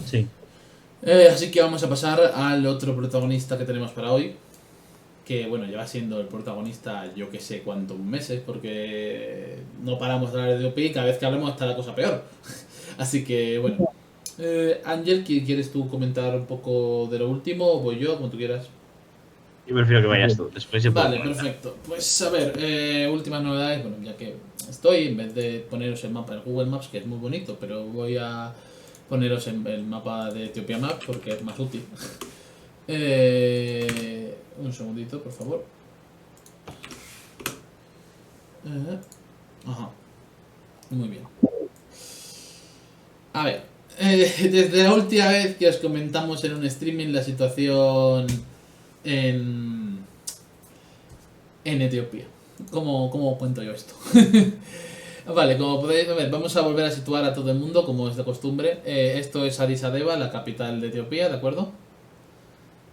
Sí. Así que vamos a pasar al otro protagonista que tenemos para hoy. Que bueno, lleva siendo el protagonista yo que sé cuántos meses, porque no paramos de hablar de DOP y cada vez que hablamos está la cosa peor. Así que bueno. Ángel, ¿quieres tú comentar un poco de lo último? O voy yo, como tú quieras. Yo prefiero que vayas tú, después yo puedo Vale, comentar. perfecto. Pues a ver, últimas novedades. Bueno, ya que estoy, en vez de poneros el mapa en Google Maps, que es muy bonito, pero voy a poneros en el mapa de Etiopía Map porque es más útil. Un segundito, por favor. Eh, ajá, muy bien. A ver, desde la última vez que os comentamos en un streaming la situación en, en Etiopía. ¿Cómo cuento yo esto? Vale, como podéis ver, vamos a volver a situar a todo el mundo como es de costumbre. Esto es Addis Abeba, la capital de Etiopía, ¿de acuerdo?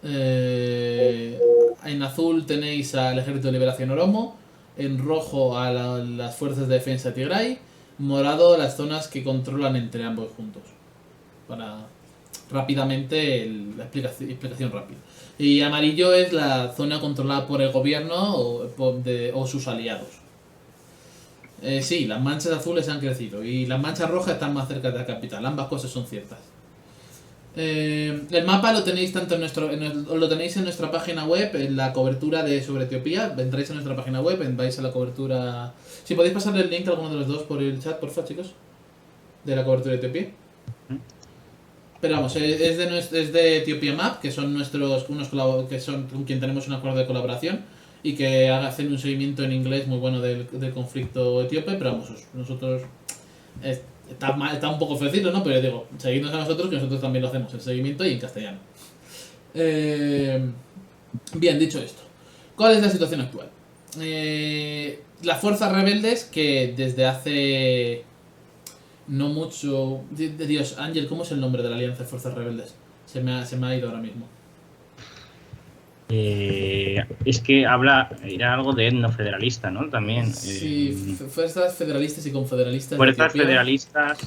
Eh, en azul tenéis al Ejército de Liberación Oromo, en rojo a las Fuerzas de Defensa de Tigray, morado las zonas que controlan entre ambos juntos. Para rápidamente la explicación rápida. Y amarillo es la zona controlada por el gobierno o sus aliados. Sí, las manchas azules han crecido y las manchas rojas están más cerca de la capital. Ambas cosas son ciertas. El mapa lo tenéis tanto lo tenéis en nuestra página web, en la cobertura de sobre Etiopía. Vendréis a nuestra página web, vais a la cobertura. Si podéis pasarle el link a alguno de los dos por el chat, porfa, chicos, de la cobertura de Etiopía. Pero vamos, es de Etiopía Map, que son que son con quien tenemos un acuerdo de colaboración y que hacen un seguimiento en inglés muy bueno del conflicto etíope, pero vamos, nosotros está un poco ofrecido, ¿no? Pero digo, seguidnos a nosotros, que nosotros también lo hacemos, el seguimiento y en castellano. Eh, bien, dicho esto, ¿cuál es la situación actual? Las fuerzas rebeldes que desde hace no mucho... Dios, Ángel, ¿cómo es el nombre de la Alianza de Fuerzas Rebeldes? Se me ha ido ahora mismo. Es que era algo de etnofederalista, ¿no? También. Sí, fuerzas federalistas y confederalistas de Fuerzas Etiopía. federalistas.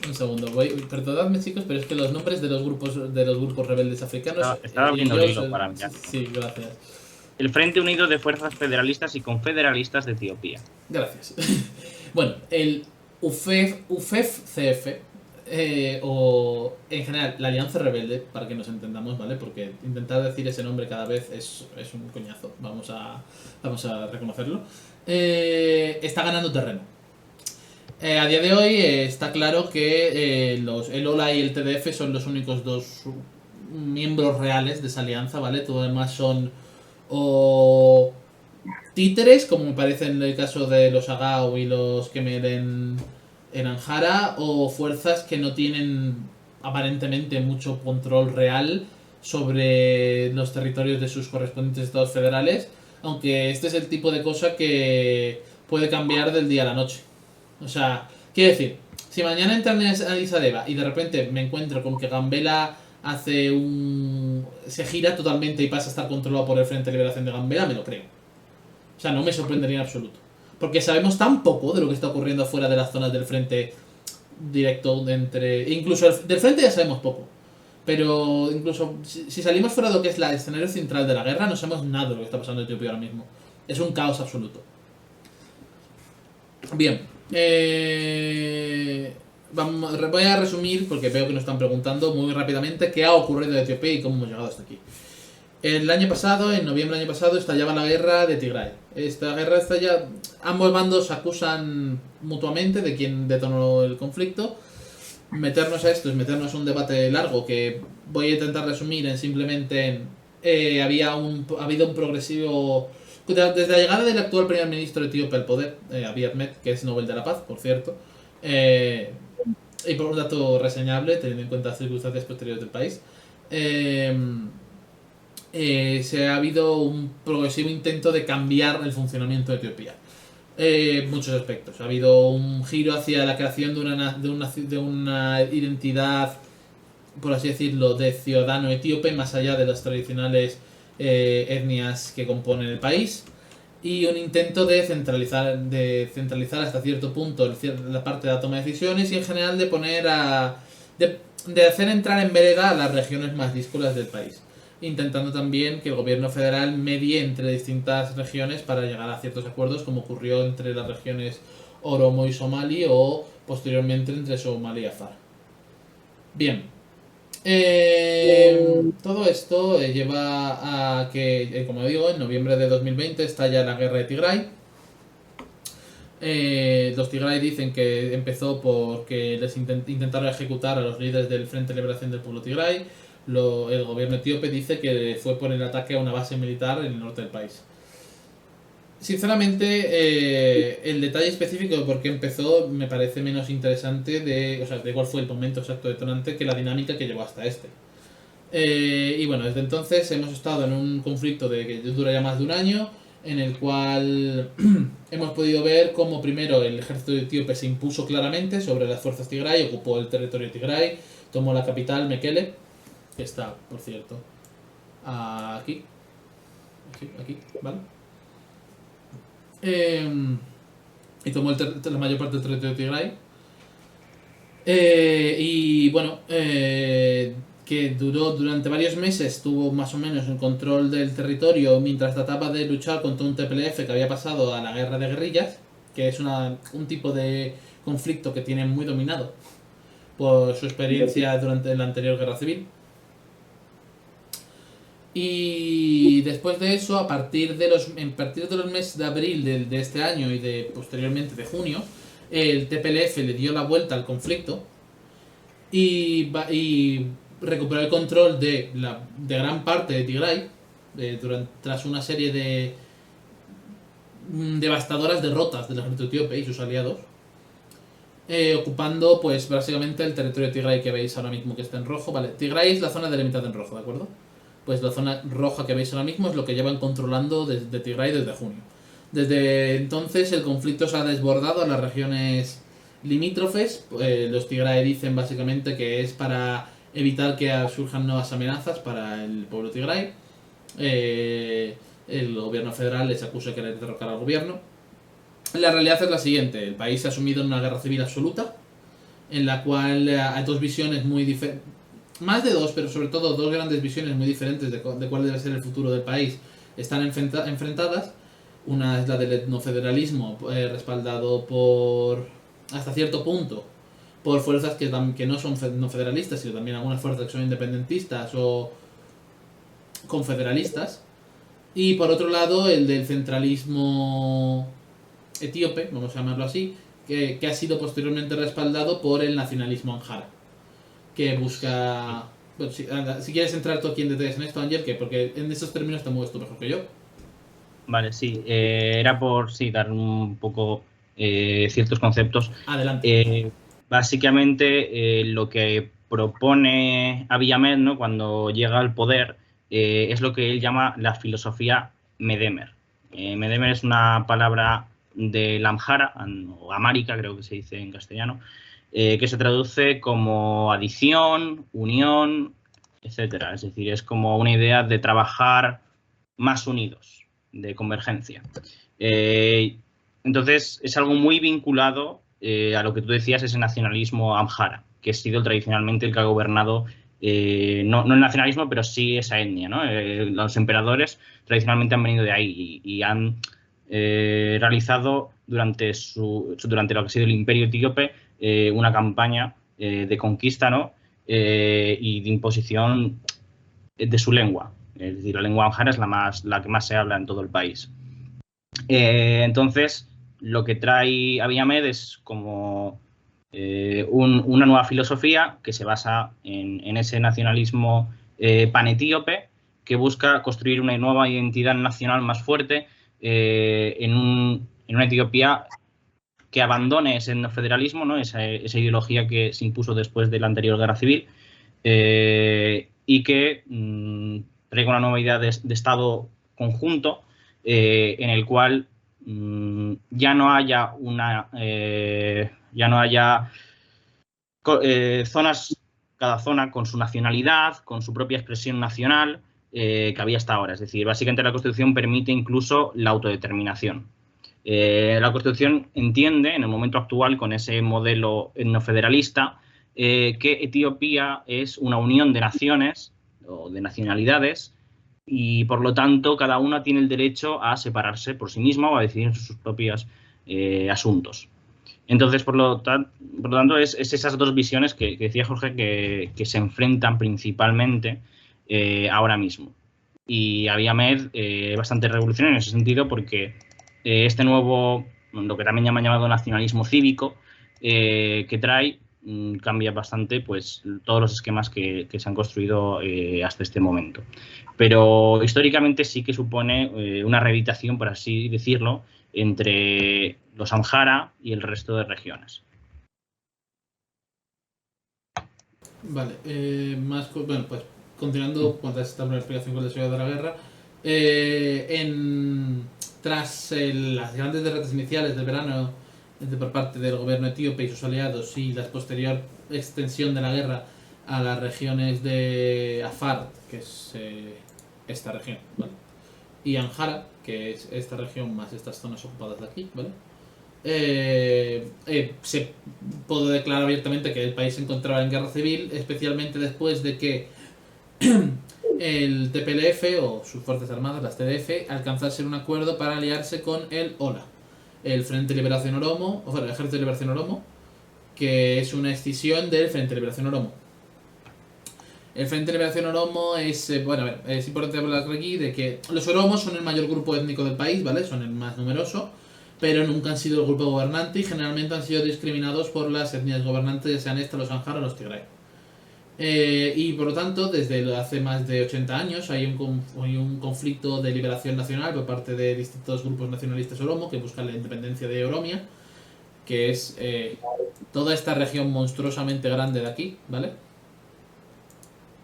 Un segundo, perdonadme chicos, pero es que los nombres de los grupos rebeldes africanos Estaba y abriendo el yo hilo para sí, mirar. sí, gracias. El Frente Unido de Fuerzas Federalistas y Confederalistas de Etiopía. Gracias. Bueno, el UFEF-CF, o en general la Alianza Rebelde, para que nos entendamos, ¿vale? Porque intentar decir ese nombre cada vez es un coñazo, vamos a reconocerlo, está ganando terreno. A día de hoy está claro que el OLA y el TDF son los únicos dos miembros reales de esa alianza, ¿vale? Todo lo demás son o títeres, como me parece en el caso de los Agao y los Kemer en Anjara, o fuerzas que no tienen aparentemente mucho control real sobre los territorios de sus correspondientes estados federales, aunque este es el tipo de cosa que puede cambiar del día a la noche. O sea, quiero decir, si mañana entran en Addis Abeba y de repente me encuentro con que Gambela se gira totalmente y pasa a estar controlado por el Frente de Liberación de Gambela, me lo creo. O sea, no me sorprendería en absoluto. Porque sabemos tan poco de lo que está ocurriendo fuera de las zonas del frente directo entre... Incluso del frente ya sabemos poco. Pero incluso si salimos fuera de lo que es el escenario central de la guerra, no sabemos nada de lo que está pasando en Etiopía ahora mismo. Es un caos absoluto. Bien. Voy a resumir, porque veo que nos están preguntando muy rápidamente qué ha ocurrido en Etiopía y cómo hemos llegado hasta aquí. El año pasado, en noviembre del año pasado, estallaba la guerra de Tigray. Esta guerra estalla. Ambos bandos acusan mutuamente de quien detonó el conflicto. Meternos a esto es meternos a un debate largo que voy a intentar resumir en simplemente. Ha habido un progresivo. Desde la llegada del actual primer ministro etíope al poder, Abiy Ahmed, que es Nobel de la Paz, por cierto, y por un dato reseñable, teniendo en cuenta las circunstancias posteriores del país, se ha habido un progresivo intento de cambiar el funcionamiento de Etiopía. Muchos aspectos. Ha habido un giro hacia la creación de una identidad, por así decirlo, de ciudadano etíope, más allá de las tradicionales etnias que componen el país. Y un intento de centralizar hasta cierto punto la parte de la toma de decisiones y en general de poner a... de hacer entrar en vereda a las regiones más díscolas del país, intentando también que el gobierno federal medie entre distintas regiones para llegar a ciertos acuerdos, como ocurrió entre las regiones Oromo y Somali o posteriormente entre Somali y Afar. Bien, todo esto lleva a que, como digo, en noviembre de 2020 estalla la guerra de Tigray. Los Tigray dicen que empezó porque les intentaron ejecutar a los líderes del Frente de Liberación del Pueblo Tigray. El gobierno etíope dice que fue por el ataque a una base militar en el norte del país. Sinceramente, el detalle específico de por qué empezó me parece menos interesante de cuál fue el momento exacto detonante que la dinámica que llevó hasta este. Y bueno, desde entonces hemos estado en un conflicto que dura ya más de un año, en el cual hemos podido ver cómo primero el ejército etíope se impuso claramente sobre las fuerzas Tigray, ocupó el territorio Tigray, tomó la capital Mekele, que está, por cierto, aquí, ¿vale? Y tomó la mayor parte del territorio de Tigray. Y bueno, que duró durante varios meses, tuvo más o menos el control del territorio mientras trataba de luchar contra un TPLF que había pasado a la guerra de guerrillas, que es un tipo de conflicto que tiene muy dominado por su experiencia durante la anterior guerra civil. Y después de eso, a partir de los meses de abril de este año y posteriormente de junio, el TPLF le dio la vuelta al conflicto y recuperó el control de gran parte de Tigray tras una serie de devastadoras derrotas del ejército etíope y sus aliados, ocupando pues básicamente el territorio de Tigray que veis ahora mismo, que está en rojo. Vale, Tigray es la zona delimitada en rojo, ¿de acuerdo? Pues la zona roja que veis ahora mismo es lo que llevan controlando desde Tigray desde junio. Desde entonces el conflicto se ha desbordado a las regiones limítrofes. Los Tigray dicen básicamente que es para evitar que surjan nuevas amenazas para el pueblo Tigray. El gobierno federal les acusa de querer derrocar al gobierno. La realidad es la siguiente: el país se ha sumido en una guerra civil absoluta, en la cual hay dos visiones muy diferentes. Más de dos, pero sobre todo dos grandes visiones muy diferentes de cuál debe ser el futuro del país están enfrentadas. Una es la del etnofederalismo, respaldado hasta cierto punto, por fuerzas que no son no federalistas, sino también algunas fuerzas que son independentistas o confederalistas. Y por otro lado, el del centralismo etíope, vamos a llamarlo así, que ha sido posteriormente respaldado por el nacionalismo amhara, que busca... Bueno, si quieres entrar tú aquí en detalles en esto, Ángel, porque en esos términos te mueves tú mejor que yo. Vale, sí. Era por dar un poco ciertos conceptos. Adelante. Básicamente, lo que propone Abiy Ahmed, ¿no?, cuando llega al poder, es lo que él llama la filosofía Medemer. Medemer es una palabra del Amhara, o amárica, creo que se dice en castellano, que se traduce como adición, unión, etcétera. Es decir, es como una idea de trabajar más unidos, de convergencia. Entonces, es algo muy vinculado a lo que tú decías, ese nacionalismo amhara, que ha sido tradicionalmente el que ha gobernado, no el nacionalismo, pero sí esa etnia, ¿no? Los emperadores tradicionalmente han venido de ahí y han realizado durante lo que ha sido el imperio etíope una campaña de conquista, ¿no?, y de imposición de su lengua. Es decir, la lengua amhara es la que más se habla en todo el país. Entonces, lo que trae Abiy Ahmed es como una nueva filosofía que se basa en ese nacionalismo panetíope, que busca construir una nueva identidad nacional más fuerte en una Etiopía que abandone ese federalismo, ¿no?, esa ideología que se impuso después de la anterior guerra civil, y que traiga una nueva idea de Estado conjunto, en el cual ya no haya zonas, cada zona con su nacionalidad, con su propia expresión nacional, que había hasta ahora. Es decir, básicamente la Constitución permite incluso la autodeterminación. La Constitución entiende, en el momento actual, con ese modelo etnofederalista, que Etiopía es una unión de naciones o de nacionalidades y por lo tanto cada una tiene el derecho a separarse por sí misma o a decidir sus propios asuntos. Entonces, por lo tanto, es esas dos visiones que decía Jorge que se enfrentan principalmente ahora mismo. Y Abiy Ahmed bastante revolucionario en ese sentido porque este nuevo, lo que también llaman llamado nacionalismo cívico, que trae, cambia bastante pues todos los esquemas que se han construido hasta este momento. Pero históricamente sí que supone una rehabilitación, por así decirlo, entre los Amhara y el resto de regiones. Vale, bueno, pues continuando con esta primera explicación con el desarrollo de la guerra, tras las grandes derrotas iniciales del verano por parte del gobierno etíope y sus aliados y la posterior extensión de la guerra a las regiones de Afar, que es esta región, ¿vale? Y Amhara, que es esta región más estas zonas ocupadas de aquí, ¿vale? Se pudo declarar abiertamente que el país se encontraba en guerra civil, especialmente después de que el TPLF o sus fuerzas armadas, las TDF, alcanzasen un acuerdo para aliarse con el OLA, el Frente de Liberación Oromo, o sea, el Ejército de Liberación Oromo, que es una escisión del Frente de Liberación Oromo. El Frente de Liberación Oromo es, es importante hablar aquí de que los oromos son el mayor grupo étnico del país, ¿vale? Son el más numeroso, pero nunca han sido el grupo gobernante y generalmente han sido discriminados por las etnias gobernantes, ya sean estas, los Amhara o los Tigray. Y por lo tanto, desde hace más de 80 años hay un conflicto de liberación nacional por parte de distintos grupos nacionalistas oromo que buscan la independencia de Oromia, que es toda esta región monstruosamente grande de aquí, ¿vale?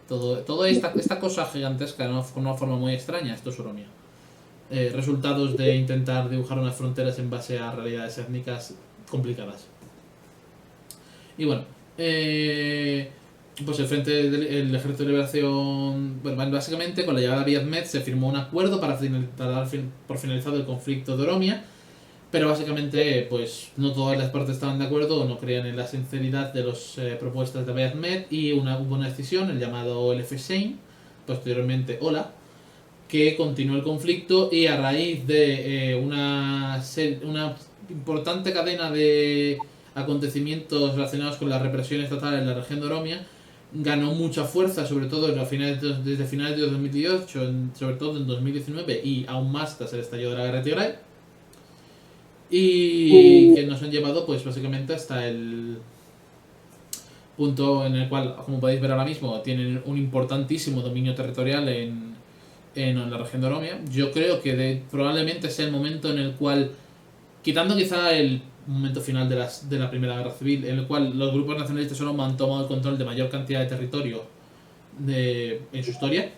Toda esta cosa gigantesca con una forma muy extraña, esto es Oromia. Resultados de intentar dibujar unas fronteras en base a realidades étnicas complicadas. Y bueno, pues el Ejército de Liberación, bueno, básicamente con la llegada de Abiy Ahmed se firmó un acuerdo para dar por finalizado el conflicto de Oromia, pero básicamente pues no todas las partes estaban de acuerdo o no creían en la sinceridad de las propuestas de Abiy Ahmed y hubo una decisión, el llamado LF-Sein, posteriormente OLA, que continuó el conflicto y a raíz de una importante cadena de acontecimientos relacionados con la represión estatal en la región de Oromia, ganó mucha fuerza, sobre todo desde finales de 2018, sobre todo en 2019 y aún más tras el estallido de la guerra de Tigray, y que nos han llevado pues básicamente hasta el punto en el cual, como podéis ver ahora mismo, tienen un importantísimo dominio territorial en la región de Oromia. Yo creo que probablemente sea el momento en el cual, quitando quizá el momento final de la Primera Guerra Civil, en el cual los grupos nacionalistas oromo han tomado el control de mayor cantidad de territorio en su historia.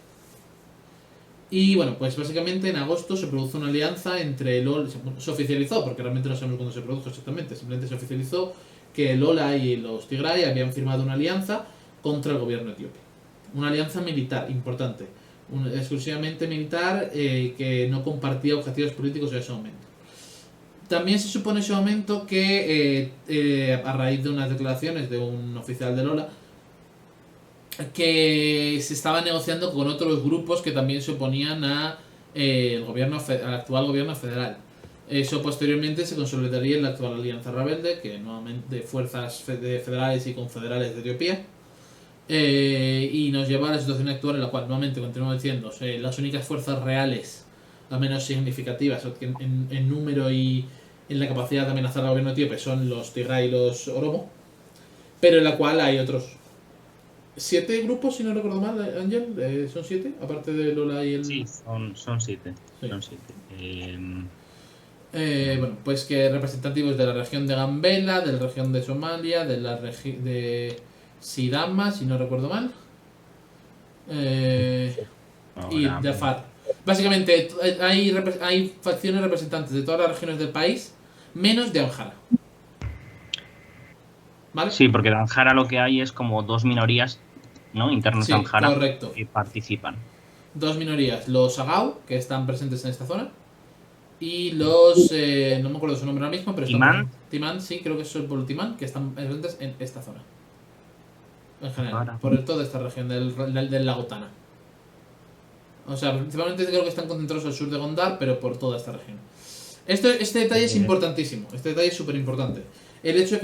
Y bueno, pues básicamente en agosto se produjo una alianza entre el OLA, se oficializó, porque realmente no sabemos cuándo se produjo exactamente, simplemente se oficializó que el OLA y los Tigray habían firmado una alianza contra el gobierno etíope. Una alianza militar importante, exclusivamente militar, que no compartía objetivos políticos en ese momento. También se supone en ese momento que a raíz de unas declaraciones de un oficial del OLA, que se estaba negociando con otros grupos que también se oponían al actual gobierno federal. Eso posteriormente se consolidaría en la actual Alianza Rebelde, que nuevamente de fuerzas federales y confederales de Etiopía. Y nos lleva a la situación actual en la cual nuevamente continuamos diciendo las únicas fuerzas reales, al menos significativas en número y en la capacidad de amenazar al gobierno etíope, son los Tigray y los Oromo, pero en la cual hay otros 7 grupos, si no recuerdo mal, Ángel, ¿son 7? Aparte de Lola y el... Sí, son 7. Sí. Son 7. Bueno, pues que representativos de la región de Gambela, de la región de Somalia, de la región de Sidama, si no recuerdo mal, y de Afar. Básicamente hay facciones representantes de todas las regiones del país, menos de Amhara. ¿Vale? Sí, porque de Amhara lo que hay es como dos minorías, ¿no? Internas de Amhara, correcto, que participan. Dos minorías, los Agau, que están presentes en esta zona, y los... no me acuerdo su nombre ahora mismo, pero Timán. Timán, sí, creo que es el pueblo Timán, que están presentes en esta zona. en general, por toda esta región del lago Tana. O sea, principalmente creo que están concentrados al sur de Gondar, pero por toda esta región. Este detalle es importantísimo, este detalle es súper importante. El hecho de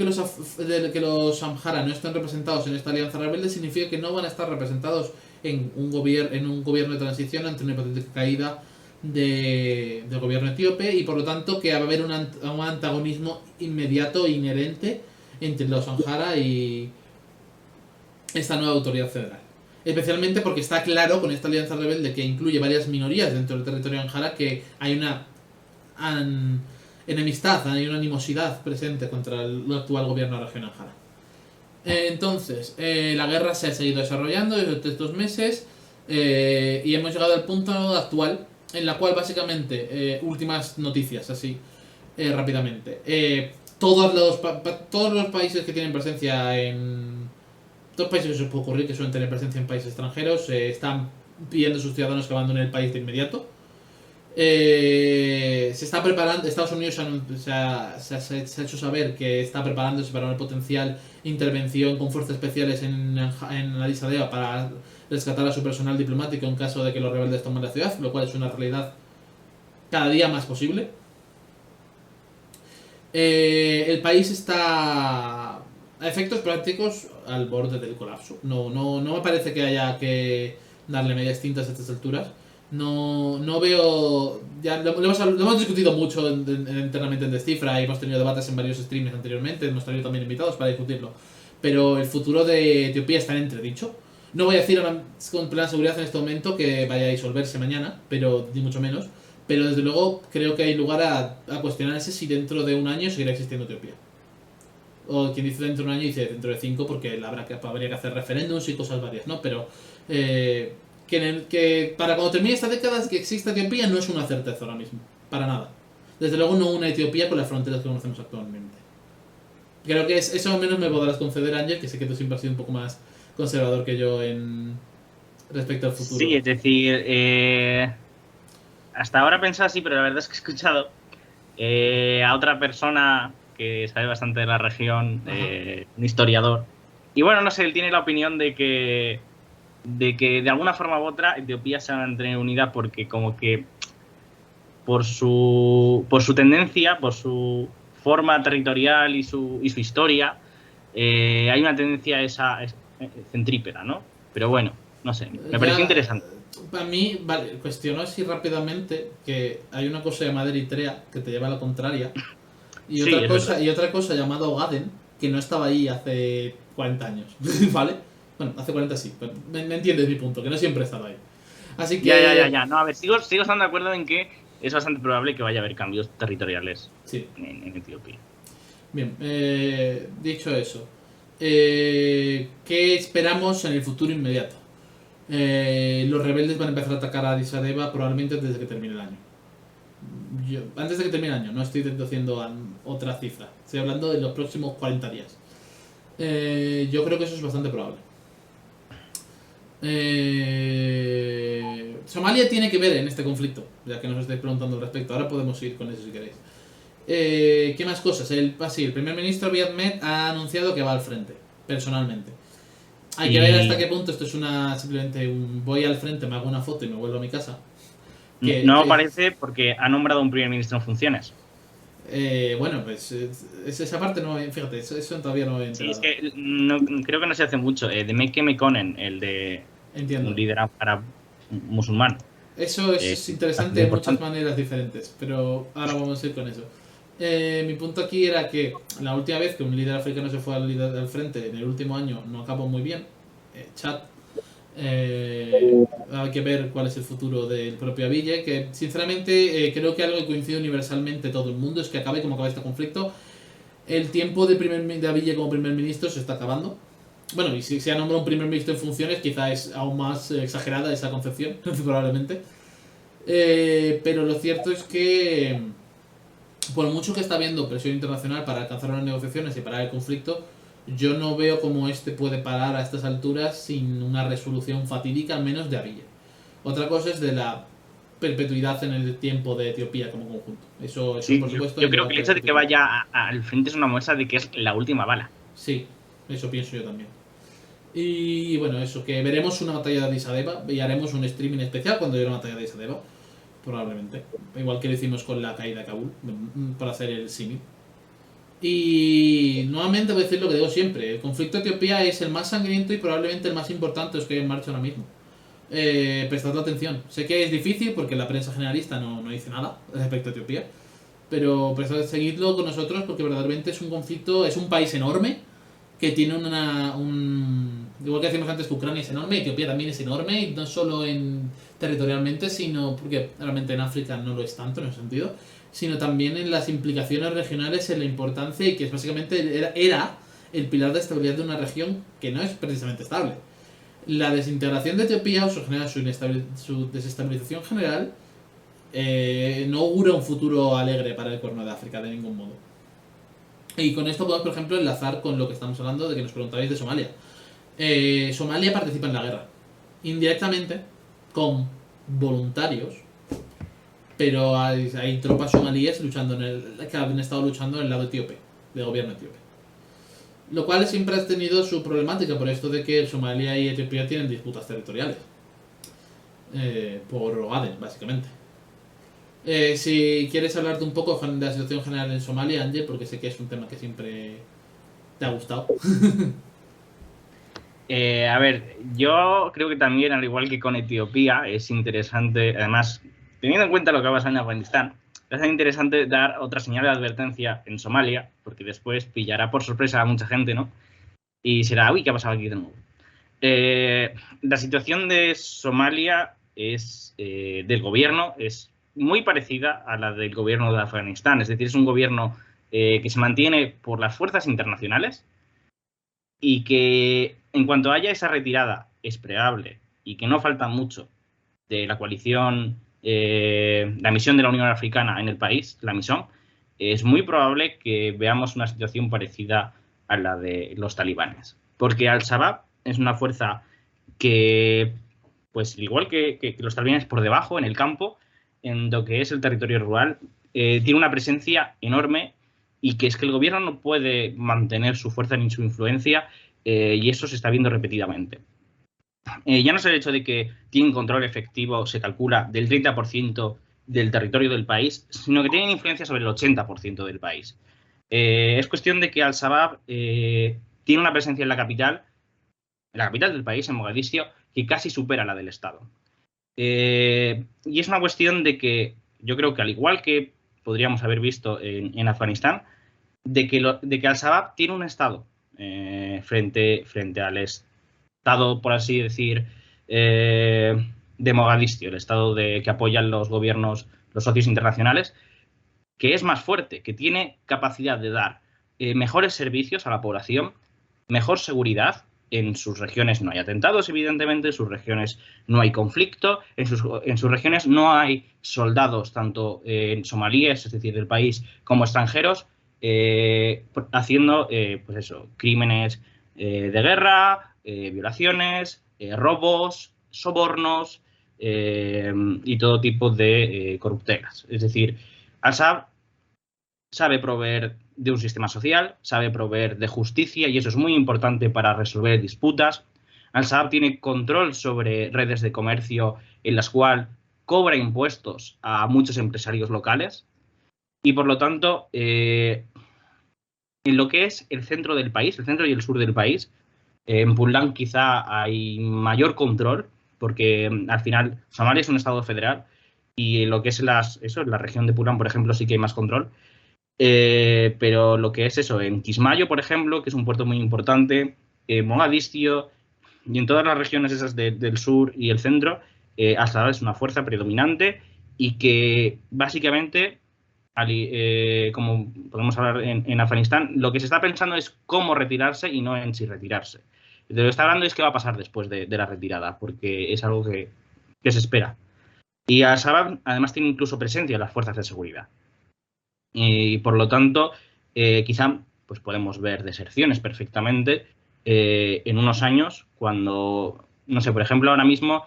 que los Amhara no estén representados en esta alianza rebelde significa que no van a estar representados en un gobierno de transición ante una hipotética caída del gobierno etíope, y por lo tanto que va a haber un antagonismo inmediato e inherente entre los Amhara y esta nueva autoridad federal. Especialmente porque está claro con esta alianza rebelde, que incluye varias minorías dentro del territorio Amhara, que hay una enemistad, hay una animosidad presente contra el actual gobierno de la región Amhara. Entonces, la guerra se ha seguido desarrollando desde estos meses, y hemos llegado al punto actual en la cual básicamente, últimas noticias así, rápidamente, todos los países que tienen presencia en... Todos los países que se os puede ocurrir que suelen tener presencia en países extranjeros están pidiendo a sus ciudadanos que abandonen el país de inmediato. Se está preparando, Estados Unidos se ha hecho saber que está preparándose para una potencial intervención con fuerzas especiales en Addis Abeba para rescatar a su personal diplomático en caso de que los rebeldes tomen la ciudad, lo cual es una realidad cada día más posible. El país está a efectos prácticos al borde del colapso. No me parece que haya que darle medias tintas a estas alturas. No veo... Ya lo hemos discutido mucho internamente en Descifra, y hemos tenido debates en varios streams anteriormente, hemos tenido también invitados para discutirlo. Pero el futuro de Etiopía está en entredicho. No voy a decir con plena seguridad en este momento que vaya a disolverse mañana, pero ni mucho menos. Pero desde luego creo que hay lugar a cuestionarse si dentro de un año seguirá existiendo Etiopía. O quien dice dentro de un año dice dentro de 5, porque habría que hacer referéndums y cosas varias, ¿no? Pero que para cuando termine esta década que exista Etiopía no es una certeza ahora mismo. Para nada. Desde luego no una Etiopía con las fronteras que conocemos actualmente. Creo que eso al menos me podrás conceder, Ángel, que sé que tú siempre has sido un poco más conservador que yo respecto al futuro. Sí, es decir, hasta ahora pensaba así, pero la verdad es que he escuchado a otra persona que sabe bastante de la región, un historiador. Y bueno, no sé, él tiene la opinión de que de alguna forma u otra Etiopía se va a mantener unida, porque como que por su tendencia, por su forma territorial y su historia, hay una tendencia a esa centrípeta, ¿no? Pero bueno, no sé, me pareció interesante. Para mí, vale, cuestiono así rápidamente que hay una cosa llamada Eritrea que te lleva a la contraria, y otra cosa llamada Ogaden que no estaba ahí hace 40 años, ¿vale? Bueno, hace 40 sí, pero me entiendes mi punto, que no siempre estaba ahí. Así que... Ya. No, a ver, sigo estando de acuerdo en que es bastante probable que vaya a haber cambios territoriales en Etiopía. Bien, dicho eso, ¿qué esperamos en el futuro inmediato? Los rebeldes van a empezar a atacar a Addis Abeba probablemente desde que termine el año. Antes de que termine el año, no estoy haciendo otra cifra. Estoy hablando de los próximos 40 días. Yo creo que eso es bastante probable. Somalia tiene que ver en este conflicto, ya que nos estáis preguntando al respecto. Ahora podemos ir con eso si queréis. ¿Qué más cosas? El primer ministro Abiy Ahmed ha anunciado que va al frente, personalmente. Hay que ver hasta qué punto esto es simplemente voy al frente, me hago una foto y me vuelvo a mi casa. No parece, porque ha nombrado un primer ministro en funciones. Bueno, pues esa parte no, fíjate, eso todavía no he enterado. Sí, es que creo que no se hace mucho. De Meke Mekonnen, el de un líder árabe musulmán. Eso es interesante de muchas maneras diferentes, pero ahora vamos a ir con eso. Mi punto aquí era que la última vez que un líder africano se fue al frente, en el último año, no acabó muy bien. Chad. Hay que ver cuál es el futuro del propio Abiy, que sinceramente creo que algo que coincide universalmente todo el mundo es que acabe como acaba este conflicto. El tiempo de Abiy como primer ministro se está acabando. Bueno, y si se ha nombrado un primer ministro en funciones, quizá es aún más exagerada esa concepción, probablemente. Pero lo cierto es que por mucho que está habiendo presión internacional para alcanzar unas negociaciones y parar el conflicto, yo no veo cómo este puede parar a estas alturas sin una resolución fatídica, al menos de Abiy. Otra cosa es de la perpetuidad en el tiempo de Etiopía como conjunto. Eso sí, por supuesto. Yo creo que el hecho de que vaya al frente es una muestra de que es la última bala. Sí, eso pienso yo también. Y bueno, eso, que veremos una batalla de Addis Abeba y haremos un streaming especial cuando haya una batalla de Addis Abeba, probablemente. Igual que lo hicimos con la caída de Kabul, para hacer el símil. Y nuevamente voy a decir lo que digo siempre, el conflicto de Etiopía es el más sangriento y probablemente el más importante que hay en marcha ahora mismo. Prestad atención. Sé que es difícil porque la prensa generalista no dice nada respecto a Etiopía, pero seguidlo con nosotros porque verdaderamente es un conflicto, es un país enorme que tiene igual que decíamos antes que Ucrania es enorme, Etiopía también es enorme, y no solo territorialmente, sino porque realmente en África no lo es tanto en ese sentido, sino también en las implicaciones regionales, en la importancia y que es básicamente era el pilar de estabilidad de una región que no es precisamente estable. La desintegración de Etiopía o su desestabilización general no augura un futuro alegre para el Cuerno de África de ningún modo. Y con esto podemos, por ejemplo, enlazar con lo que estamos hablando de que nos preguntabais de Somalia. Somalia participa en la guerra, indirectamente, con voluntarios, pero hay tropas somalíes luchando que han estado luchando en el lado etíope, del gobierno etíope. Lo cual siempre ha tenido su problemática por esto de que Somalia y Etiopía tienen disputas territoriales. Por Ogaden, básicamente. Si quieres hablarte un poco de la situación general en Somalia, Ángel, porque sé que es un tema que siempre te ha gustado. A ver, yo creo que también, al igual que con Etiopía, es interesante, además, teniendo en cuenta lo que ha pasado en Afganistán, es interesante dar otra señal de advertencia en Somalia, porque después pillará por sorpresa a mucha gente, ¿no? Y será, uy, ¿qué ha pasado aquí de nuevo? La situación de Somalia del gobierno es muy parecida a la del gobierno de Afganistán, es decir, es un gobierno que se mantiene por las fuerzas internacionales y que en cuanto haya esa retirada esperable y que no falta mucho de la coalición, la misión de la Unión Africana en el país, la misión, es muy probable que veamos una situación parecida a la de los talibanes. Porque Al-Shabaab es una fuerza que, pues igual que los talibanes por debajo, en el campo, en lo que es el territorio rural, tiene una presencia enorme y que es que el gobierno no puede mantener su fuerza ni su influencia y eso se está viendo repetidamente. Ya no es el hecho de que tienen control efectivo, se calcula, del 30% del territorio del país, sino que tienen influencia sobre el 80% del país. Es cuestión de que Al-Shabaab tiene una presencia en la capital del país, en Mogadiscio, que casi supera la del Estado. Y es una cuestión de que yo creo que al igual que podríamos haber visto en Afganistán, de que Al-Shabaab tiene un Estado frente al Estado, por así decir, de Mogadiscio, el Estado que apoyan los gobiernos, los socios internacionales, que es más fuerte, que tiene capacidad de dar mejores servicios a la población, mejor seguridad. En sus regiones no hay atentados, evidentemente, en sus regiones no hay conflicto, en sus regiones no hay soldados, tanto somalíes, es decir, del país, como extranjeros, haciendo pues eso, crímenes de guerra, violaciones, robos, sobornos y todo tipo de corruptelas. Es decir, Assad sabe proveer de un sistema social, sabe proveer de justicia y eso es muy importante para resolver disputas. Al-Shabaab tiene control sobre redes de comercio en las cuales cobra impuestos a muchos empresarios locales y por lo tanto en lo que es el centro del país, el centro y el sur del país, en Puntland quizá hay mayor control porque al final Somalia es un estado federal y lo que es la región de Puntland, por ejemplo, sí que hay más control. Pero lo que es eso, en Kismayo, por ejemplo, que es un puerto muy importante, Mogadiscio y en todas las regiones esas del sur y el centro, Al-Shabaab es una fuerza predominante y que básicamente, como podemos hablar en Afganistán, lo que se está pensando es cómo retirarse y no en si retirarse. De lo que está hablando es qué va a pasar después de la retirada, porque es algo que se espera. Y Al-Shabaab además tiene incluso presencia en las fuerzas de seguridad. Y por lo tanto, quizá pues podemos ver deserciones perfectamente en unos años cuando, no sé, por ejemplo, ahora mismo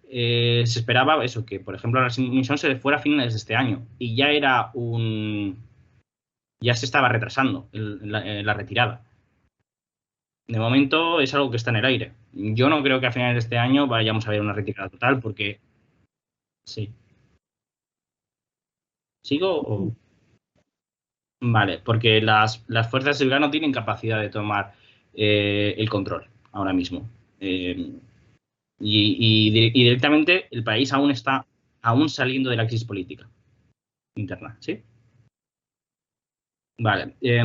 se esperaba eso, que por ejemplo la misión se fuera a finales de este año y ya se estaba retrasando la retirada. De momento es algo que está en el aire. Yo no creo que a finales de este año vayamos a ver una retirada total porque... Sí. ¿Sigo o...? Vale, porque las fuerzas del no tienen capacidad de tomar el control ahora mismo. Eh, y directamente el país aún está saliendo de la crisis política interna, ¿sí? Vale. ¿Qué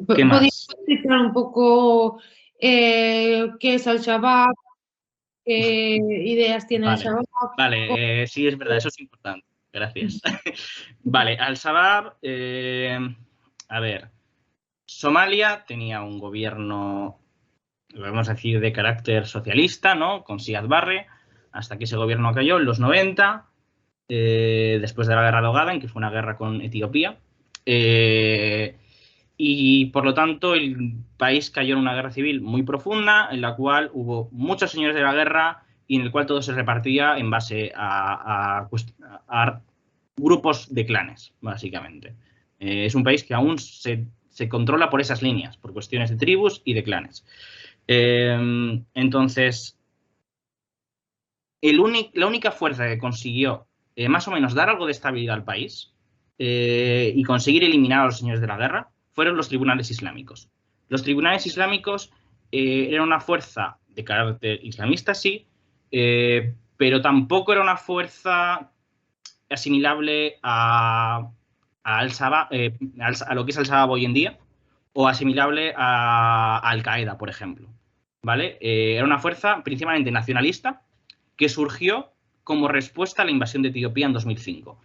¿Podrías más? explicar un poco qué es Al-Shabaab? ¿Qué ideas tiene Vale, Al-Shabaab? vale, sí, es verdad, eso es importante. Gracias. Vale, Al-Shabaab, a ver, Somalia tenía un gobierno, vamos a decir, de carácter socialista, ¿no? Con Siad Barre, hasta que ese gobierno cayó en los 90, después de la guerra de Ogaden, que fue una guerra con Etiopía. Y por lo tanto el país cayó en una guerra civil muy profunda, en la cual hubo muchos señores de la guerra y en el cual todo se repartía en base a grupos de clanes, básicamente. Es un país que aún se controla por esas líneas, por cuestiones de tribus y de clanes. Entonces, la única fuerza que consiguió más o menos dar algo de estabilidad al país y conseguir eliminar a los señores de la guerra fueron los tribunales islámicos. Los tribunales islámicos eran una fuerza de carácter islamista, sí, pero tampoco era una fuerza asimilable a lo que es Al-Shabaab hoy en día o asimilable a Al-Qaeda, por ejemplo. ¿Vale? Era una fuerza principalmente nacionalista que surgió como respuesta a la invasión de Etiopía en 2005.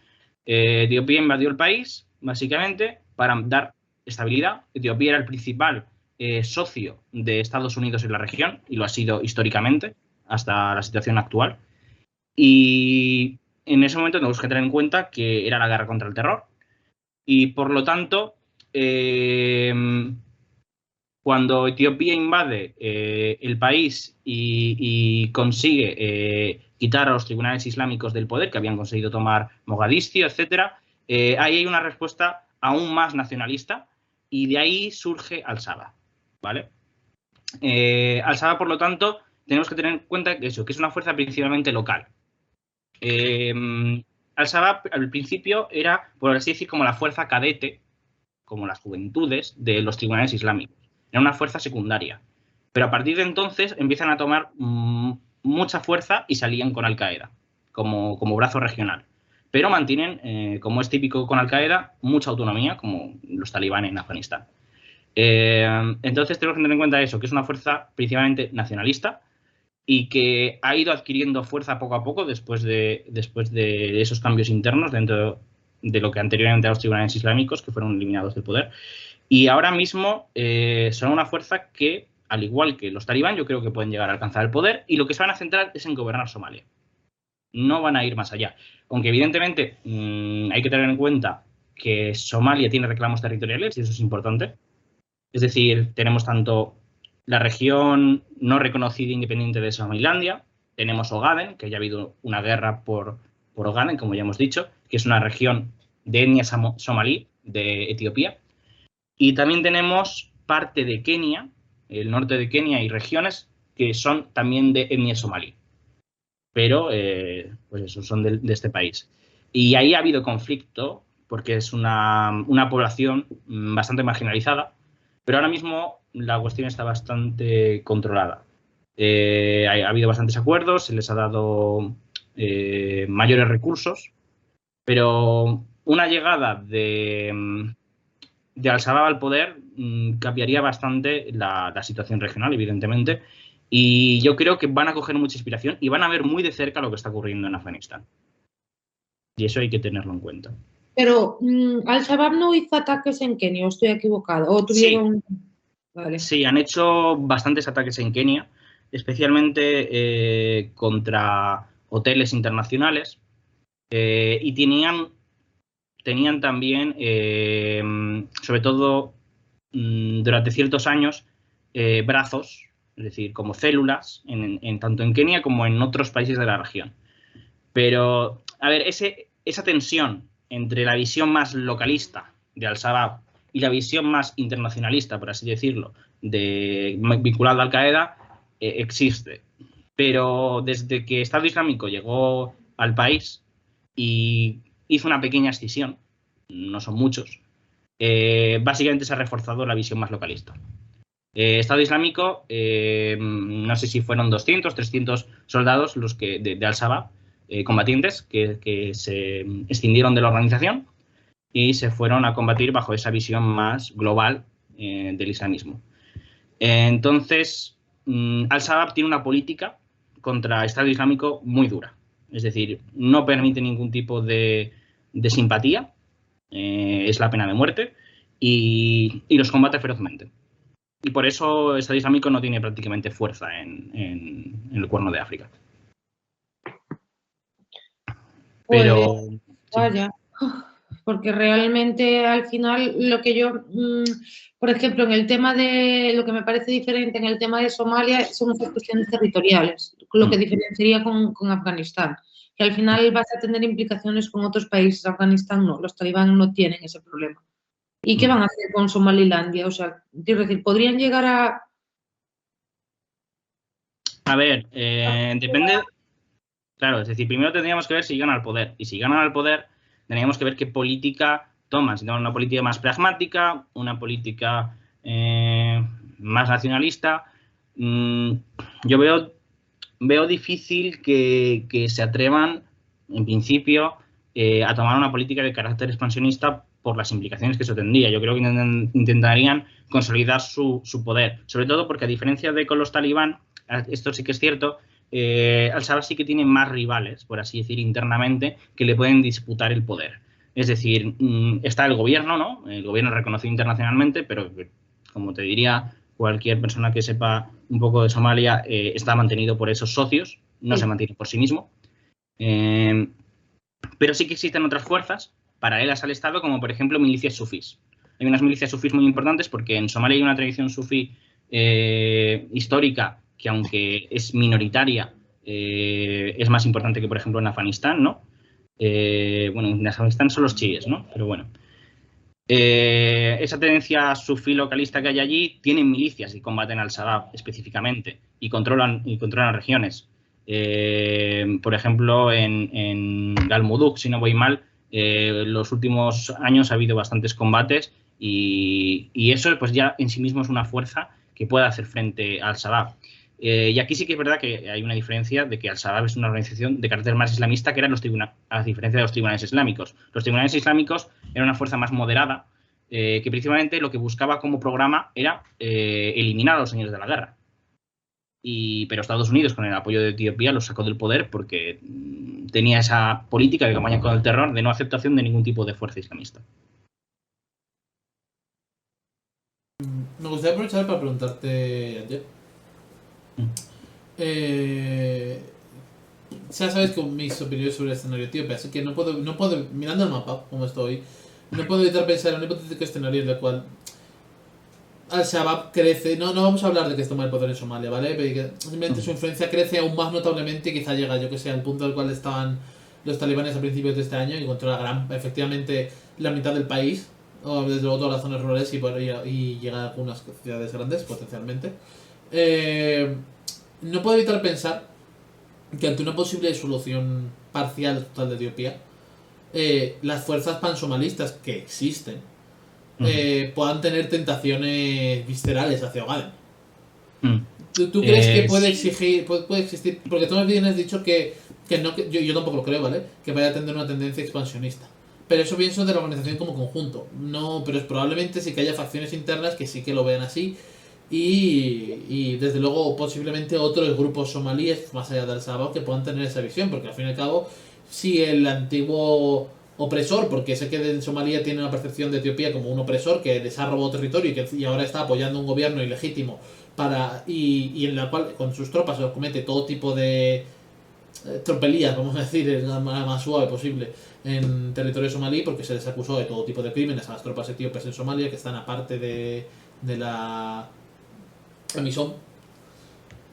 Etiopía invadió el país, básicamente, para dar estabilidad. Etiopía era el principal socio de Estados Unidos en la región, y lo ha sido históricamente, hasta la situación actual. Y en ese momento tenemos que tener en cuenta que era la guerra contra el terror, y por lo tanto, cuando Etiopía invade el país y consigue quitar a los tribunales islámicos del poder, que habían conseguido tomar Mogadiscio, etcétera, ahí hay una respuesta aún más nacionalista y de ahí surge Al-Shabaab, ¿vale? Al-Shabaab, por lo tanto, tenemos que tener en cuenta que es una fuerza principalmente local. Al-Shabaab al principio era, por así decir, como la fuerza cadete, como las juventudes de los tribunales islámicos. Era una fuerza secundaria. Pero a partir de entonces empiezan a tomar mucha fuerza y salían con Al-Qaeda como brazo regional. Pero mantienen, como es típico con Al-Qaeda, mucha autonomía, como los talibanes en Afganistán. Entonces tenemos que tener en cuenta eso, que es una fuerza principalmente nacionalista y que ha ido adquiriendo fuerza poco a poco después de esos cambios internos dentro de lo que anteriormente eran los tribunales islámicos, que fueron eliminados del poder. Y ahora mismo son una fuerza que, al igual que los talibán, yo creo que pueden llegar a alcanzar el poder, y lo que se van a centrar es en gobernar Somalia. No van a ir más allá. Aunque evidentemente hay que tener en cuenta que Somalia tiene reclamos territoriales, y eso es importante. Es decir, tenemos tanto la región no reconocida independiente de Somalilandia, tenemos Ogaden, que ya ha habido una guerra por Ogaden, como ya hemos dicho, que es una región de etnia somalí de Etiopía, y también tenemos parte de Kenia, el norte de Kenia, y regiones que son también de etnia somalí, pero pues eso, son de este país. Y ahí ha habido conflicto porque es una población bastante marginalizada, pero ahora mismo la cuestión está bastante controlada. Ha habido bastantes acuerdos, se les ha dado mayores recursos, pero una llegada de Al-Shabaab al poder cambiaría bastante la situación regional, evidentemente, y yo creo que van a coger mucha inspiración y van a ver muy de cerca lo que está ocurriendo en Afganistán. Y eso hay que tenerlo en cuenta. Pero Al-Shabaab no hizo ataques en Kenia, ¿o estoy equivocado? ¿O tuvieron...? Sí. Vale. Sí, han hecho bastantes ataques en Kenia, especialmente contra hoteles internacionales, y tenían también, sobre todo durante ciertos años, brazos, es decir, como células, tanto en Kenia como en otros países de la región. Pero, a ver, esa tensión entre la visión más localista de Al-Shabaab y la visión más internacionalista, por así decirlo, vinculada a Al-Qaeda, existe. Pero desde que Estado Islámico llegó al país y hizo una pequeña escisión, no son muchos, básicamente se ha reforzado la visión más localista. Estado Islámico, no sé si fueron 200, 300 soldados los que de Al-Shabaab, combatientes, que se escindieron de la organización y se fueron a combatir bajo esa visión más global del islamismo. Entonces, Al-Shabaab tiene una política contra Estado Islámico muy dura. Es decir, no permite ningún tipo de simpatía, es la pena de muerte, y los combate ferozmente. Y por eso el Estado Islámico no tiene prácticamente fuerza en el Cuerno de África. Pero... Pues, vaya, porque realmente al final lo que yo, por ejemplo, en el tema de lo que me parece diferente en el tema de Somalia son esas cuestiones territoriales, lo que diferenciaría con Afganistán, que al final vas a tener implicaciones con otros países. Afganistán no, los talibanes no tienen ese problema. ¿Y qué van a hacer con Somalilandia? O sea, quiero decir, ¿podrían llegar a...? A ver, depende... Claro, es decir, primero tendríamos que ver si ganan al poder. Y si ganan al poder, tendríamos que ver qué política toman. Si toman una política más pragmática, una política más nacionalista. Yo veo difícil que se atrevan, en principio, a tomar una política de carácter expansionista por las implicaciones que eso tendría. Yo creo que intentarían consolidar su poder. Sobre todo porque, a diferencia de con los talibán, esto sí que es cierto, Al-Shabaab sí que tiene más rivales, por así decir, internamente, que le pueden disputar el poder. Es decir, está el gobierno, ¿no? El gobierno reconocido internacionalmente, pero como te diría cualquier persona que sepa un poco de Somalia, está mantenido por esos socios, no se mantiene por sí mismo. Pero sí que existen otras fuerzas paralelas al Estado, como por ejemplo milicias sufís. Hay unas milicias sufís muy importantes porque en Somalia hay una tradición sufí histórica que, aunque es minoritaria, es más importante que, por ejemplo, en Afganistán, ¿no? Bueno, en Afganistán son los chiíes, ¿no? Pero bueno. Esa tendencia sufí localista que hay allí tienen milicias y combaten al Shabaab específicamente y controlan regiones. Por ejemplo, en Galmudug, si no voy mal, los últimos años ha habido bastantes combates y eso pues ya en sí mismo es una fuerza que puede hacer frente al Shabaab. Y aquí sí que es verdad que hay una diferencia de que Al-Shabaab es una organización de carácter más islamista que eran los tribunales, a diferencia de los tribunales islámicos. Los tribunales islámicos eran una fuerza más moderada que principalmente lo que buscaba como programa era eliminar a los señores de la guerra. Pero Estados Unidos, con el apoyo de Etiopía, los sacó del poder porque tenía esa política de campaña con el terror de no aceptación de ningún tipo de fuerza islamista. Me gustaría aprovechar para preguntarte, Angel. Ya sabes que mis opiniones sobre el escenario etíope, así que no puedo, mirando el mapa como estoy, no puedo evitar pensar en un hipotético escenario en el cual Al-Shabaab crece. No vamos a hablar de que toma el poder en Somalia, ¿vale? Pero que simplemente su influencia crece aún más notablemente y quizá llega, yo que sé, al punto al cual estaban los talibanes a principios de este año y controla efectivamente la mitad del país, o desde luego todas las zonas rurales y llega a algunas ciudades grandes potencialmente. No puedo evitar pensar que ante una posible solución parcial total de Etiopía, las fuerzas pansomalistas que existen puedan tener tentaciones viscerales hacia Ogaden. ¿Tú crees que puede existir? Porque tú me bien has dicho que no, yo tampoco lo creo, ¿vale? Que vaya a tener una tendencia expansionista. Pero eso pienso de la organización como conjunto. No, pero probablemente sí que haya facciones internas que sí que lo vean así. Y desde luego posiblemente otros grupos somalíes más allá del Al-Shabaab que puedan tener esa visión, porque al fin y al cabo si el antiguo opresor, porque sé que en Somalia tiene una percepción de Etiopía como un opresor que les ha robado territorio y ahora está apoyando un gobierno ilegítimo y en la cual con sus tropas comete todo tipo de tropelías, vamos a decir, de la manera más suave posible en territorio somalí, porque se les acusó de todo tipo de crímenes a las tropas etíopes en Somalia que están aparte de la Amisom.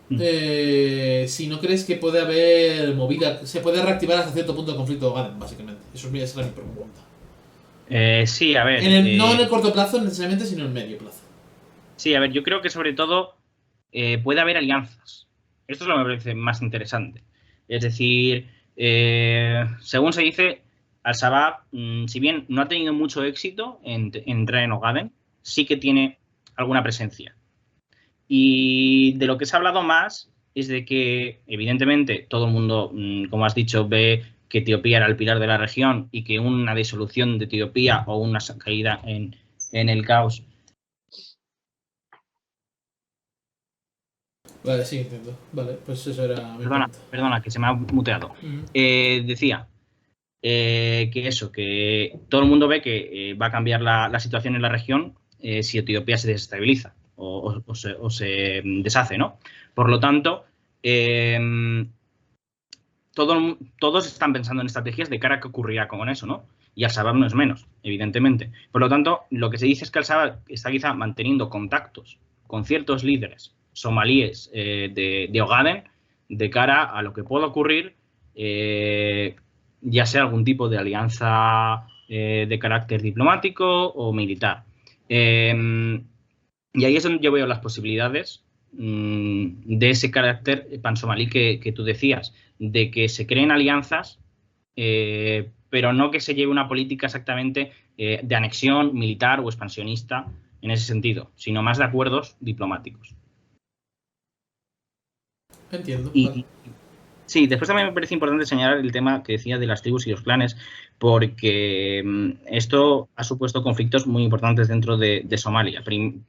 Si no crees que puede haber movida, se puede reactivar hasta cierto punto el conflicto de Ogaden, básicamente. Esa era mi pregunta. Sí, a ver. No en el corto plazo necesariamente, sino en el medio plazo. Sí, a ver, yo creo que sobre todo puede haber alianzas. Esto es lo que me parece más interesante. Es decir, según se dice, Al-Shabaab, si bien no ha tenido mucho éxito en entrar en Ogaden, sí que tiene alguna presencia. Y de lo que se ha hablado más es de que, evidentemente, todo el mundo, como has dicho, ve que Etiopía era el pilar de la región y que una disolución de Etiopía o una caída en el caos. Vale, sí, entiendo. Vale, pues eso era mi punto. Perdona, que se me ha muteado. Decía que todo el mundo ve que va a cambiar la situación en la región si Etiopía se desestabiliza o se deshace, ¿no? Por lo tanto, todos están pensando en estrategias de cara a qué ocurrirá con eso, ¿no? Y Al-Shabaab no es menos, evidentemente. Por lo tanto, lo que se dice es que Al-Shabaab está quizá manteniendo contactos con ciertos líderes somalíes de Ogaden de cara a lo que pueda ocurrir, ya sea algún tipo de alianza de carácter diplomático o militar. Y ahí es donde yo veo las posibilidades de ese carácter pansomalí que tú decías, de que se creen alianzas, pero no que se lleve una política exactamente de anexión militar o expansionista en ese sentido, sino más de acuerdos diplomáticos. Entiendo. Y, sí, después también me parece importante señalar el tema que decía de las tribus y los clanes, porque esto ha supuesto conflictos muy importantes dentro de Somalia,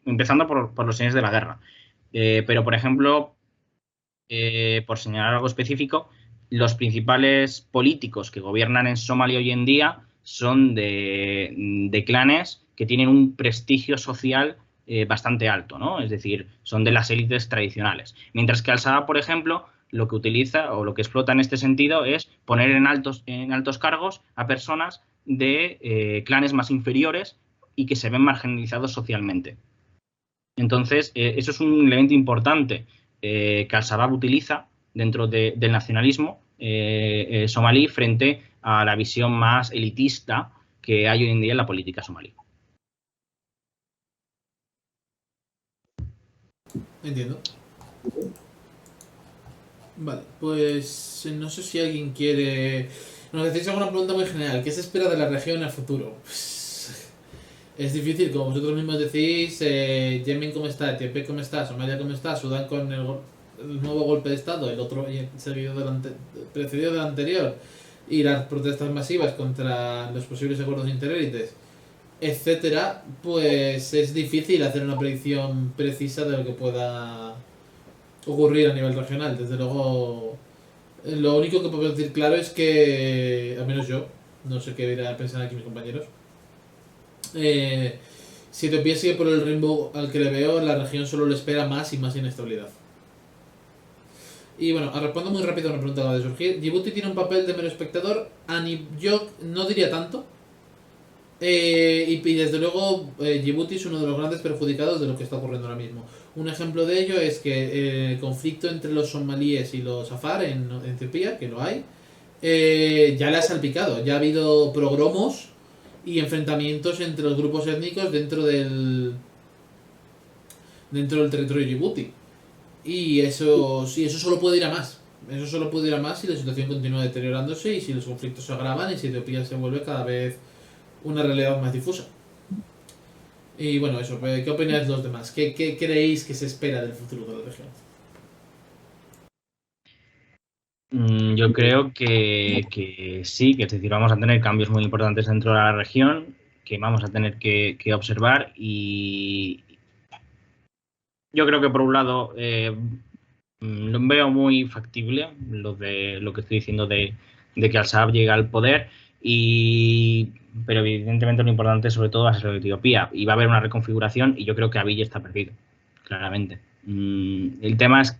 empezando por los años de la guerra. Pero, por ejemplo, por señalar algo específico, los principales políticos que gobiernan en Somalia hoy en día son de clanes que tienen un prestigio social bastante alto, ¿no? Es decir, son de las élites tradicionales. Mientras que Al-Shabaab, por ejemplo, lo que utiliza o lo que explota en este sentido es poner en altos cargos a personas de clanes más inferiores y que se ven marginalizados socialmente. Entonces, eso es un elemento importante que Al-Shabaab utiliza dentro del nacionalismo somalí frente a la visión más elitista que hay hoy en día en la política somalí. Entiendo. Vale, pues no sé si alguien quiere... Nos decís alguna pregunta muy general. ¿Qué se espera de la región en el futuro? Pues, es difícil, como vosotros mismos decís, Yemen cómo está, Etiopía cómo está, Somalia cómo está, Sudán con el nuevo golpe de estado, el otro precedido del anterior, y las protestas masivas contra los posibles acuerdos interélites, etcétera, pues es difícil hacer una predicción precisa de lo que pueda ocurrir a nivel regional. Desde luego, lo único que puedo decir claro es que, al menos yo, no sé qué irán a pensar aquí mis compañeros, si Etiopía sigue por el ritmo al que le veo, la región solo le espera más y más inestabilidad. Y bueno, respondo muy rápido a una pregunta que acaba de surgir. Djibouti tiene un papel de mero espectador. Yo no diría tanto. Y desde luego Djibouti es uno de los grandes perjudicados de lo que está ocurriendo ahora mismo. Un ejemplo de ello es que el conflicto entre los somalíes y los afar en Etiopía, que lo hay, ya le ha salpicado. Ya ha habido progromos y enfrentamientos entre los grupos étnicos dentro del territorio de Djibouti. Y eso solo puede ir a más. Eso solo puede ir a más si la situación continúa deteriorándose y si los conflictos se agravan y si Etiopía se vuelve cada vez una realidad más difusa. Y bueno, eso, ¿qué opináis los demás? ¿Qué creéis que se espera del futuro de la región? Yo creo que sí, que es decir, vamos a tener cambios muy importantes dentro de la región, que vamos a tener que observar, y yo creo que por un lado lo veo muy factible lo que estoy diciendo de que Al-Shabaab llegue al poder, pero evidentemente lo importante sobre todo va a ser Etiopía y va a haber una reconfiguración y yo creo que Abiy está perdido, claramente. El tema es,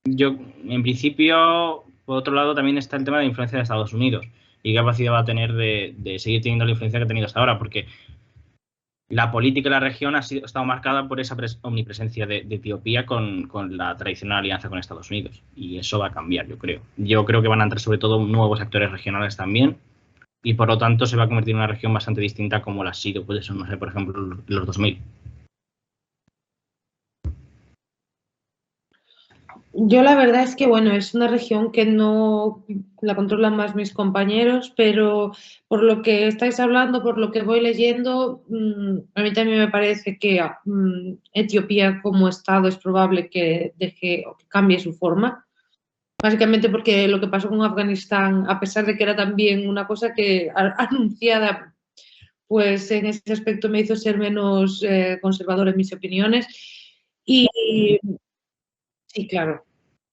yo en principio, por otro lado también está el tema de la influencia de Estados Unidos y qué capacidad va a tener de seguir teniendo la influencia que ha tenido hasta ahora, porque la política de la región ha estado marcada por esa omnipresencia de Etiopía con la tradicional alianza con Estados Unidos. Y eso va a cambiar, yo creo. Yo creo que van a entrar sobre todo nuevos actores regionales también. y por lo tanto se va a convertir en una región bastante distinta como la ha sido, pues eso, no sé, por ejemplo, los 2000. Yo la verdad es que, bueno, es una región que no la controlan más mis compañeros, pero por lo que estáis hablando, por lo que voy leyendo, a mí también me parece que Etiopía como Estado es probable que deje o que cambie su forma. Básicamente porque lo que pasó con Afganistán, a pesar de que era también una cosa que anunciada, pues en ese aspecto me hizo ser menos conservador en mis opiniones. Y sí, claro.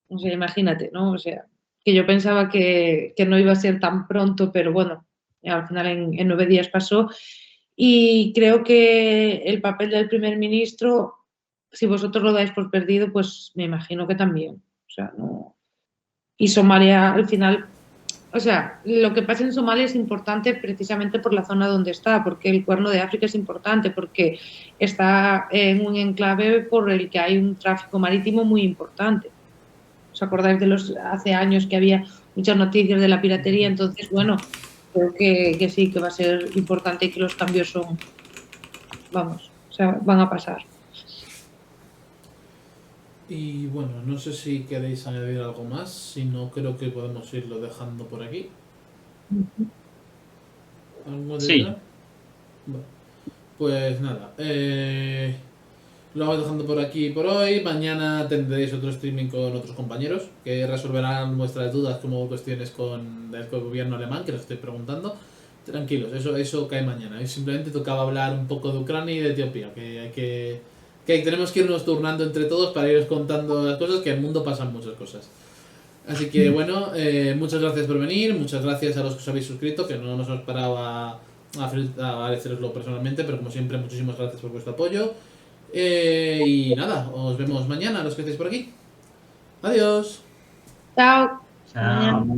O sea, imagínate, ¿no? O sea, que yo pensaba que no iba a ser tan pronto, pero bueno, al final en 9 días pasó. Y creo que el papel del primer ministro, si vosotros lo dais por perdido, pues me imagino que también. O sea, no. Y Somalia al final, o sea, lo que pasa en Somalia es importante precisamente por la zona donde está, porque el Cuerno de África es importante, porque está en un enclave por el que hay un tráfico marítimo muy importante. ¿Os acordáis de hace años que había muchas noticias de la piratería? Entonces, bueno, creo que sí, que va a ser importante y que los cambios son, vamos, o sea, van a pasar. Y bueno, no sé si queréis añadir algo más, si no creo que podemos irlo dejando por aquí. ¿Algo de Sí. verdad? Bueno, pues nada, lo vamos dejando por aquí por hoy. Mañana tendréis otro streaming con otros compañeros que resolverán vuestras dudas como cuestiones con el gobierno alemán, que os estoy preguntando. Tranquilos, eso cae mañana. Simplemente tocaba hablar un poco de Ucrania y de Etiopía, que tenemos que irnos turnando entre todos para iros contando las cosas, que en el mundo pasan muchas cosas. Así que bueno, muchas gracias por venir, muchas gracias a los que os habéis suscrito, que no nos hemos parado a agradeceroslo personalmente, pero como siempre, muchísimas gracias por vuestro apoyo. Y nada, os vemos mañana, los que estáis por aquí. Adiós. Chao. Chao.